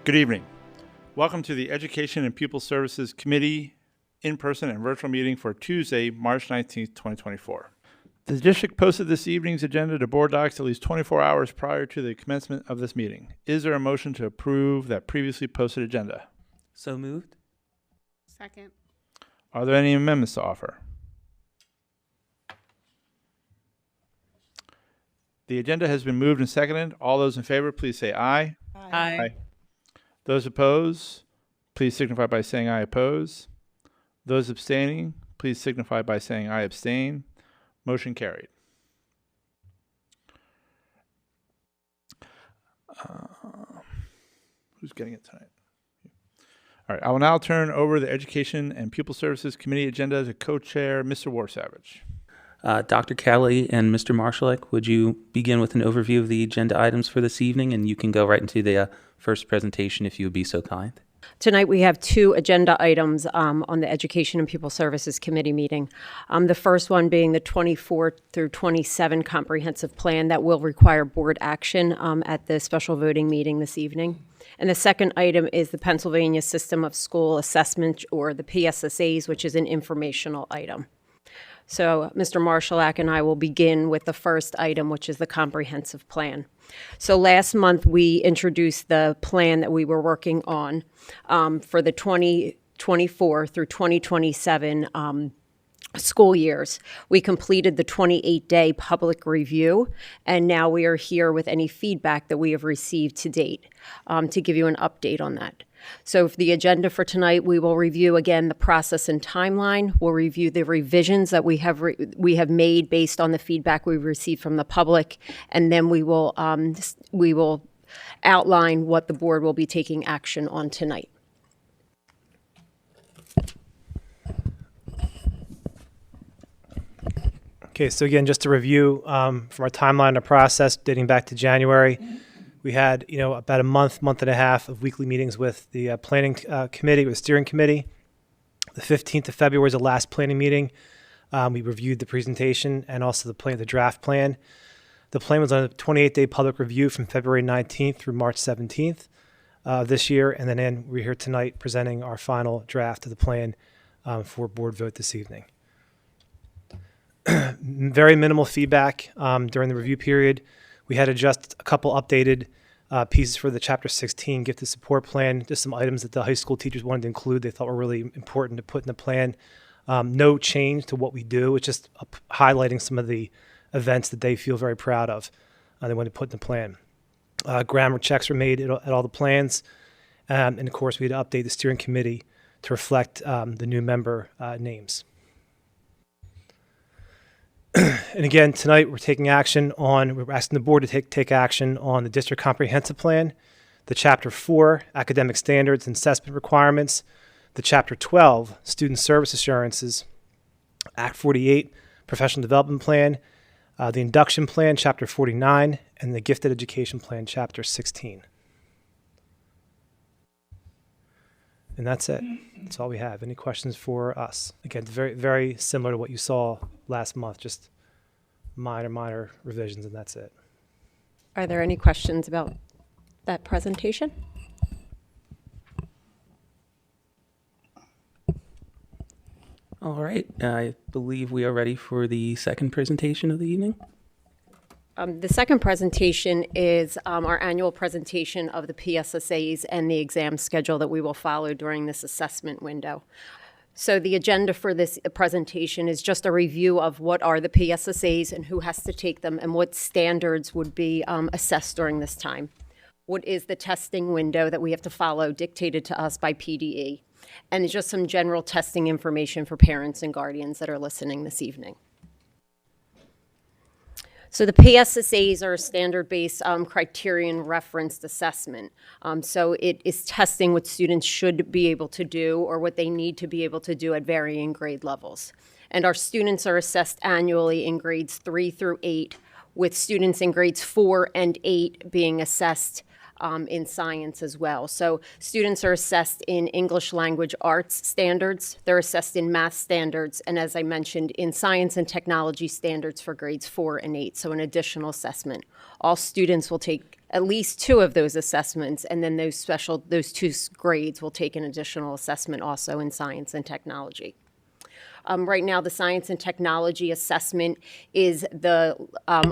Good evening. Welcome to the Education and Pupil Services Committee in-person and virtual meeting for Tuesday, March 19th, 2024. The district posted this evening's agenda to board docs at least 24 hours prior to the commencement of this meeting. Is there a motion to approve that previously posted agenda? So moved. Second. Are there any amendments to offer? The agenda has been moved and seconded. All those in favor, please say aye. Aye. Those opposed, please signify by saying I oppose. Those abstaining, please signify by saying I abstain. Motion carried. Who's getting it tonight? All right, I will now turn over the Education and Pupil Services Committee agenda to co-chair Mr. Warsavage. Dr. Kelly and Mr. Marshallek, would you begin with an overview of the agenda items for this evening? And you can go right into the first presentation if you would be so kind. Tonight we have two agenda items on the Education and Pupil Services Committee meeting. The first one being the 24 through 27 comprehensive plan that will require board action at the special voting meeting this evening. And the second item is the Pennsylvania System of School Assessment, or the PSSAs, which is an informational item. So Mr. Marshallek and I will begin with the first item, which is the comprehensive plan. So last month, we introduced the plan that we were working on for the 2024 through 2027 school years. We completed the 28-day public review, and now we are here with any feedback that we have received to date to give you an update on that. So for the agenda for tonight, we will review again the process and timeline. We'll review the revisions that we have made based on the feedback we've received from the public, and then we will outline what the board will be taking action on tonight. Okay, so again, just to review from our timeline of process dating back to January, we had about a month and a half of weekly meetings with the planning committee, with steering committee. The 15th of February was the last planning meeting. We reviewed the presentation and also the draft plan. The plan was on a 28-day public review from February 19th through March 17th this year, and then we're here tonight presenting our final draft of the plan for board vote this evening. Very minimal feedback during the review period. We had just a couple updated pieces for the Chapter 16 gifted support plan, just some items that the high school teachers wanted to include they thought were really important to put in the plan. No change to what we do. It's just highlighting some of the events that they feel very proud of they want to put in the plan. Grammar checks were made at all the plans. And of course, we had to update the steering committee to reflect the new member names. And again, tonight we're asking the board to take action on the district comprehensive plan, the Chapter 4, academic standards and assessment requirements, the Chapter 12, student service assurances, Act 48, professional development plan, the induction plan, Chapter 49, and the gifted education plan, Chapter 16. And that's it. That's all we have. Any questions for us? Again, it's very, very similar to what you saw last month, just minor revisions, and that's it. Are there any questions about that presentation? All right. I believe we are ready for the second presentation of the evening. The second presentation is our annual presentation of the PSSAs and the exam schedule that we will follow during this assessment window. So the agenda for this presentation is just a review of what are the PSSAs and who has to take them and what standards would be assessed during this time. What is the testing window that we have to follow dictated to us by PDE? And just some general testing information for parents and guardians that are listening this evening. So the PSSAs are a standard-based criterion referenced assessment. So it is testing what students should be able to do or what they need to be able to do at varying grade levels. And our students are assessed annually in grades 3 through 8, with students in grades 4 and 8 being assessed in science as well. So students are assessed in English language arts standards, they're assessed in math standards, and as I mentioned, in science and technology standards for grades 4 and 8, so an additional assessment. All students will take at least 2 of those assessments, and then those 2 grades will take an additional assessment also in science and technology. Right now, the science and technology assessment is the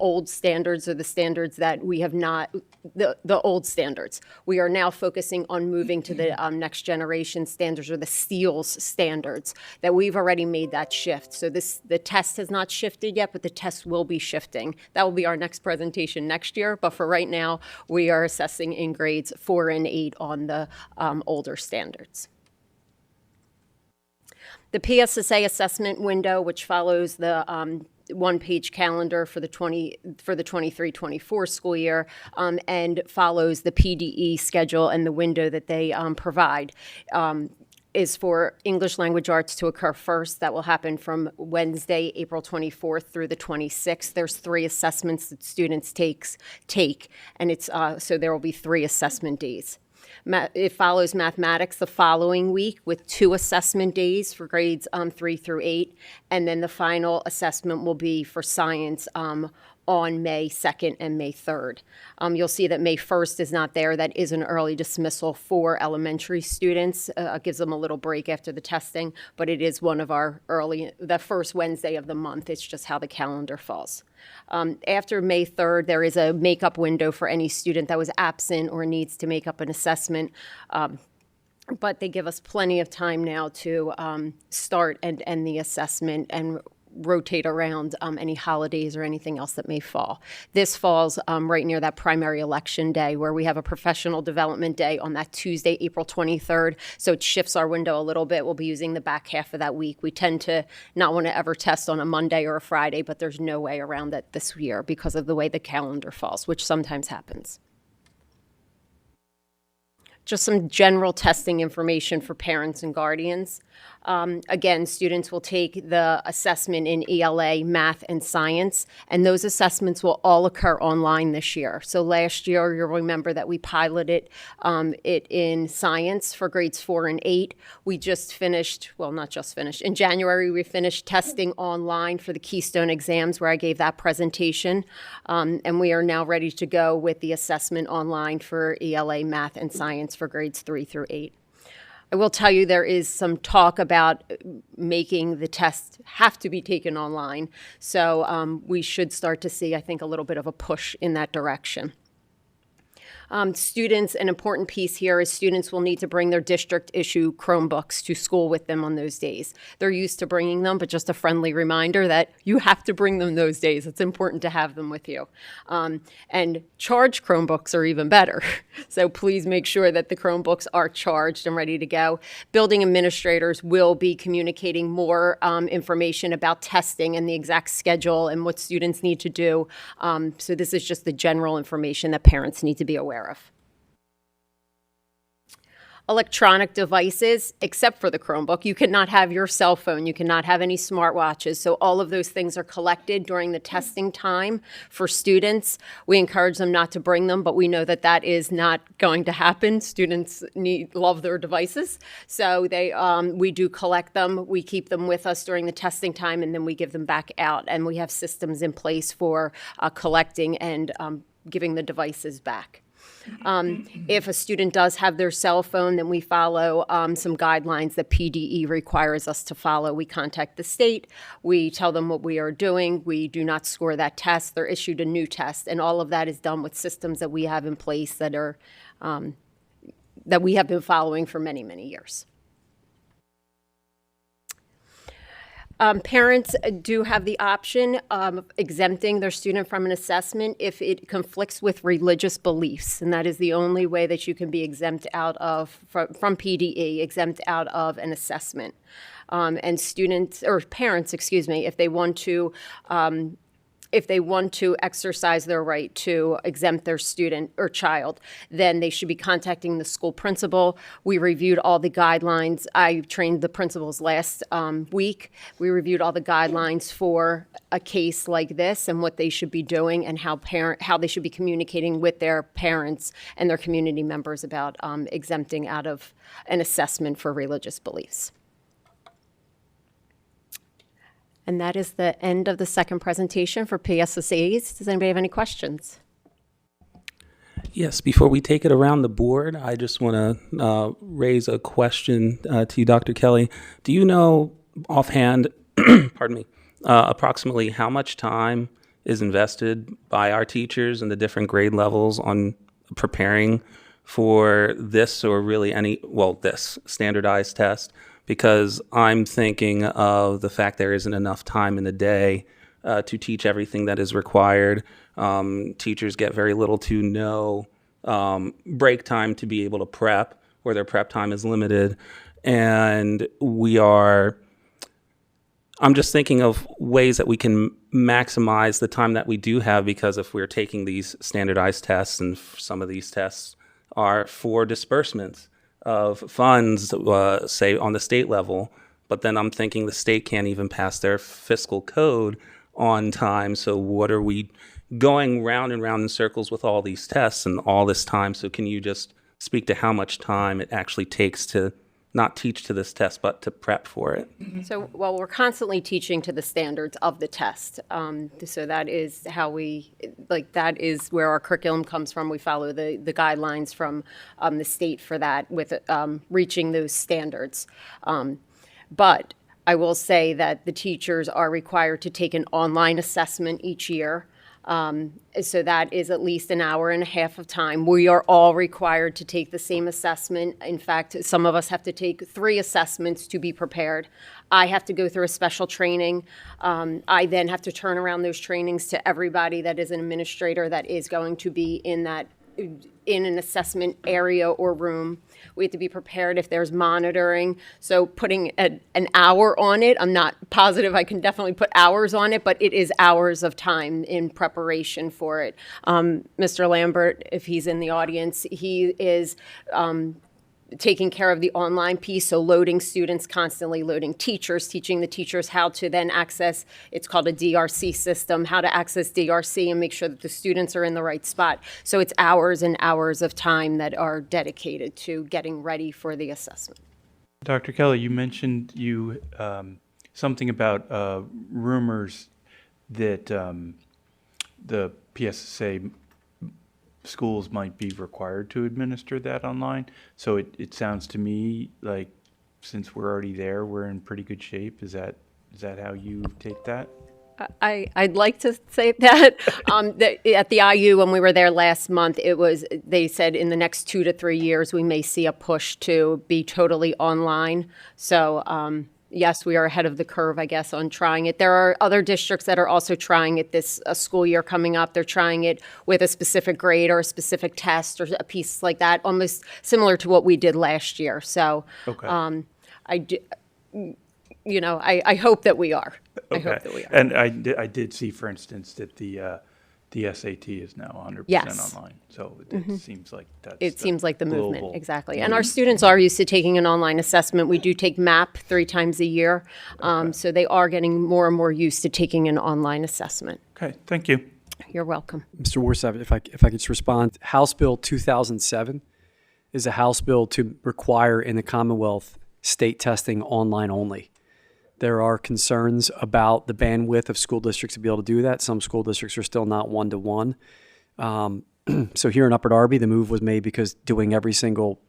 old standards, or the standards that we have not, the old standards. We are now focusing on moving to the next generation standards, or the SEALS standards, that we've already made that shift. So the test has not shifted yet, but the test will be shifting. That will be our next presentation next year, but for right now, we are assessing in grades 4 and 8 on the older standards. The PSSA assessment window, which follows the one-page calendar for the 23-24 school year, and follows the PDE schedule and the window that they provide, is for English language arts to occur first. That will happen from Wednesday, April 24th through the 26th. There's 3 assessments that students take, and it's so there will be 3 assessment days. It follows mathematics the following week with 2 assessment days for grades 3 through 8, and then the final assessment will be for science on May 2nd and May 3rd. You'll see that May 1st is not there. That is an early dismissal for elementary students. It gives them a little break after the testing, but it is one of our the first Wednesday of the month. It's just how the calendar falls. After May 3rd, there is a makeup window for any student that was absent or needs to make up an assessment. But they give us plenty of time now to start and end the assessment and rotate around any holidays or anything else that may fall. This falls right near that primary election day, where we have a professional development day on that Tuesday, April 23rd. So it shifts our window a little bit. We'll be using the back half of that week. We tend to not want to ever test on a Monday or a Friday, but there's no way around that this year because of the way the calendar falls, which sometimes happens. Just some general testing information for parents and guardians. Again, students will take the assessment in ELA, math, and science, and those assessments will all occur online this year. So last year, you'll remember that we piloted it in science for grades 4 and 8. We just finished, well, not just finished. In January, we finished testing online for the Keystone exams, where I gave that presentation, and we are now ready to go with the assessment online for ELA, math, and science for grades 3 through 8. I will tell you there is some talk about making the tests have to be taken online. So we should start to see, I think, a little bit of a push in that direction. Students, an important piece here is students will need to bring their district-issue Chromebooks to school with them on those days. They're used to bringing them, but just a friendly reminder that you have to bring them those days. It's important to have them with you. And charged Chromebooks are even better. So please make sure that the Chromebooks are charged and ready to go. Building administrators will be communicating more information about testing and the exact schedule and what students need to do. So this is just the general information that parents need to be aware of. Electronic devices, except for the Chromebook, you cannot have your cell phone, you cannot have any smartwatches. So all of those things are collected during the testing time for students. We encourage them not to bring them, but we know that that is not going to happen. Students love their devices. So we do collect them. We keep them with us during the testing time, and then we give them back out. And we have systems in place for collecting and giving the devices back. If a student does have their cell phone, then we follow some guidelines that PDE requires us to follow. We contact the state. We tell them what we are doing. We do not score that test. They're issued a new test, and all of that is done with systems that we have in place that are that we have been following for many, many years. Parents do have the option of exempting their student from an assessment if it conflicts with religious beliefs, and that is the only way that you can be exempt out of, from PDE, exempt out of an assessment. And students, or parents, excuse me, if they want to exercise their right to exempt their student or child, then they should be contacting the school principal. We reviewed all the guidelines. I trained the principals last week. We reviewed all the guidelines for a case like this and what they should be doing and how they should be communicating with their parents and their community members about exempting out of an assessment for religious beliefs. And that is the end of the second presentation for PSSAs. Does anybody have any questions? Yes, before we take it around the board, I just want to raise a question to you, Dr. Kelly. Do you know offhand, pardon me, approximately how much time is invested by our teachers in the different grade levels on preparing for this or really this standardized test? Because I'm thinking of the fact there isn't enough time in the day to teach everything that is required. Teachers get very little to no break time to be able to prep, or their prep time is limited. And I'm just thinking of ways that we can maximize the time that we do have, because if we're taking these standardized tests, and some of these tests are for disbursements of funds, say on the state level, but then I'm thinking the state can't even pass their fiscal code on time. So what are we going round and round in circles with all these tests and all this time? So can you just speak to how much time it actually takes to not teach to this test, but to prep for it? So, well, we're constantly teaching to the standards of the test. So that is how that is where our curriculum comes from. We follow the guidelines from the state for that, with reaching those standards. But I will say that the teachers are required to take an online assessment each year. So that is at least an hour and a half of time. We are all required to take the same assessment. In fact, some of us have to take 3 assessments to be prepared. I have to go through a special training. I then have to turn around those trainings to everybody that is an administrator that is going to be in an assessment area or room. We have to be prepared if there's monitoring. So putting an hour on it, I'm not positive I can definitely put hours on it, but it is hours of time in preparation for it. Mr. Lambert, if he's in the audience, he is taking care of the online piece, so loading students, constantly loading teachers, teaching the teachers how to then access, it's called a DRC system, how to access DRC and make sure that the students are in the right spot. So it's hours and hours of time that are dedicated to getting ready for the assessment. Dr. Kelly, you mentioned something about rumors that the PSSA schools might be required to administer that online. So it sounds to me like, since we're already there, we're in pretty good shape. Is that how you take that? I'd like to say that. At the IU, when we were there last month, they said in the next 2 to 3 years, we may see a push to be totally online. So, yes, we are ahead of the curve, I guess, on trying it. There are other districts that are also trying it this school year coming up. They're trying it with a specific grade or a specific test or a piece like that, almost similar to what we did last year. So, Okay. I hope that we are. Okay. I hope that we are. And I did see, for instance, that the SAT is now 100% Yes. online. So it seems like It seems like the movement, global exactly. And our students are used to taking an online assessment. We do take MAP 3 times a year. So they are getting more and more used to taking an online assessment. Okay, thank you. You're welcome. Mr. Warsav, if I could just respond. House Bill 2007 is a House bill to require in the Commonwealth state testing online only. There are concerns about the bandwidth of school districts to be able to do that. Some school districts are still not one-to-one. So here in Upper Darby, the move was made because doing every single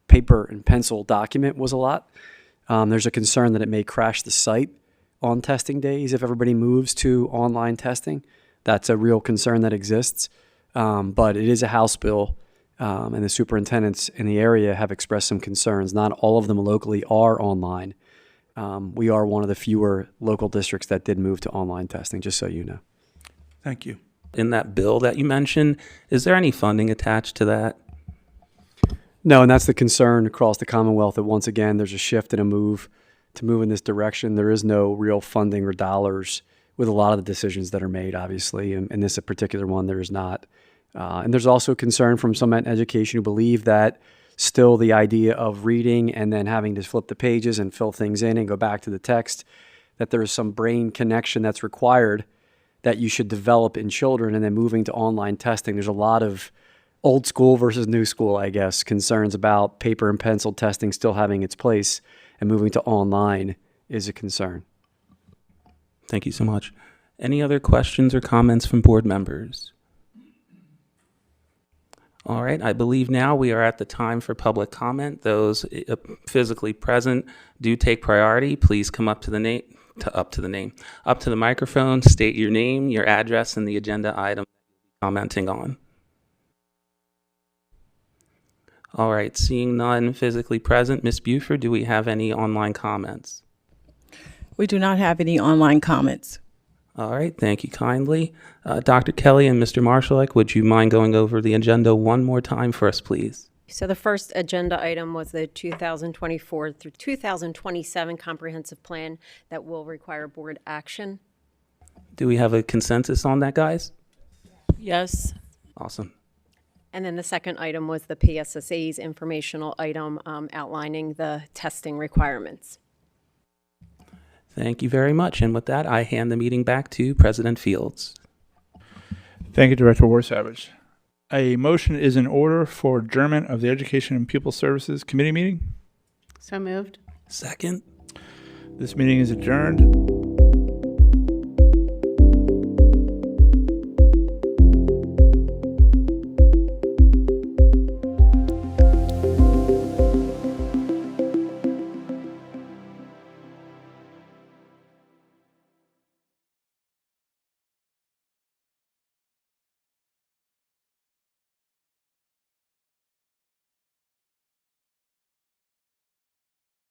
paper and pencil document was a lot. There's a concern that it may crash the site on testing days if everybody moves to online testing. That's a real concern that exists. But it is a House bill, and the superintendents in the area have expressed some concerns. Not all of them locally are online. We are one of the fewer local districts that did move to online testing, just so you know. Thank you. In that bill that you mentioned, is there any funding attached to that? No, and that's the concern across the Commonwealth, that once again, there's a shift and a move to move in this direction. There is no real funding or dollars with a lot of the decisions that are made, obviously. In this particular one, there is not. And there's also concern from some in education who believe that still the idea of reading and then having to flip the pages and fill things in and go back to the text, that there is some brain connection that's required that you should develop in children, and then moving to online testing. There's a lot of old school versus new school, I guess, concerns about paper and pencil testing still having its place, and moving to online is a concern. Thank you so much. Any other questions or comments from board members? All right, I believe now we are at the time for public comment. Those physically present do take priority. Please come up to the microphone, state your name, your address, and the agenda item you're commenting on. All right, seeing none physically present, Ms. Buford, do we have any online comments? We do not have any online comments. All right, thank you kindly. Dr. Kelly and Mr. Marshallek, would you mind going over the agenda one more time for us, please? So the first agenda item was the 2024 through 2027 comprehensive plan that will require board action. Do we have a consensus on that, guys? Yes. Awesome. And then the second item was the PSSA's informational item outlining the testing requirements. Thank you very much. And with that, I hand the meeting back to President Fields. Thank you, Director Warsavage. A motion is in order for adjournment of the Education and Pupil Services Committee meeting. So moved. Second. This meeting is adjourned.